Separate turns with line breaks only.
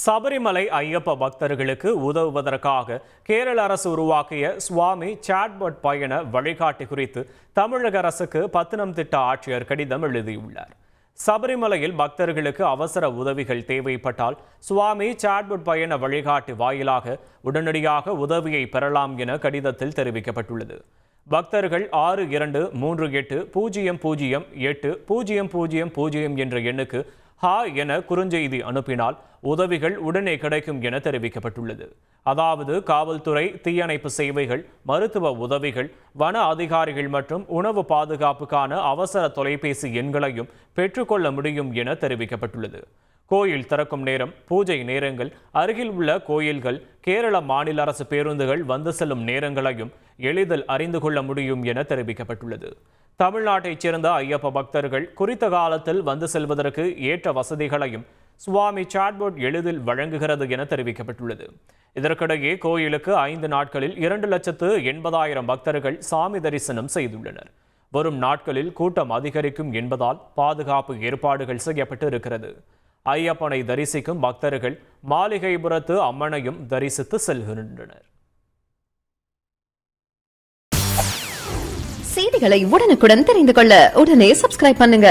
சபரிமலை ஐயப்ப பக்தர்களுக்கு உதவுவதற்காக கேரள அரசு உருவாக்கிய சுவாமி சாட்பாட் பயண வழிகாட்டி குறித்து தமிழக அரசுக்கு பத்தனம்திட்ட ஆட்சியர் கடிதம் எழுதியுள்ளார். சபரிமலையில் பக்தர்களுக்கு அவசர உதவிகள் தேவைப்பட்டால் சுவாமி சாட்பாட் பயண வழிகாட்டி வாயிலாக உடனடியாக உதவியை பெறலாம் என கடிதத்தில் தெரிவிக்கப்பட்டுள்ளது. பக்தர்கள் 6228008000 என்ற எண்ணுக்கு ஹா என குறுஞ்செய்தி அனுப்பினால் உதவிகள் உடனே கிடைக்கும் என தெரிவிக்கப்பட்டுள்ளது. அதாவது காவல்துறை, தீயணைப்பு சேவைகள், மருத்துவ உதவிகள், வன அதிகாரிகள் மற்றும் உணவு பாதுகாப்புக்கான அவசர தொலைபேசி எண்களையும் பெற்றுக்கொள்ள முடியும் என தெரிவிக்கப்பட்டுள்ளது. கோயில் திறக்கும் நேரம், பூஜை நேரங்கள், அருகில் உள்ள கோயில்கள், கேரள மாநில அரசு பேருந்துகள் வந்து செல்லும் நேரங்களையும் எளிதில் அறிந்து கொள்ள முடியும் என தெரிவிக்கப்பட்டுள்ளது. தமிழ்நாட்டைச் சேர்ந்த ஐயப்ப பக்தர்கள் குறித்த காலத்தில் வந்து செல்வதற்கு ஏற்ற வசதிகளையும் சுவாமி சாட்பாட் எளிதில் வழங்குகிறது என தெரிவிக்கப்பட்டுள்ளது. இதற்கிடையே கோயிலுக்கு 5 நாட்களில் 2,80,000 பக்தர்கள் சாமி தரிசனம் செய்துள்ளனர். வரும் நாட்களில் கூட்டம் அதிகரிக்கும் என்பதால் பாதுகாப்பு ஏற்பாடுகள் செய்யப்பட்டு இருக்கிறது. ஐயப்பனை தரிசிக்கும் பக்தர்கள் மாளிகைபுரத்து அம்மனையும் தரிசித்து செல்கின்றனர்.
செய்திகளை உடனுக்குடன் தெரிந்து கொள்ள உடனே சப்ஸ்கிரைப் பண்ணுங்க.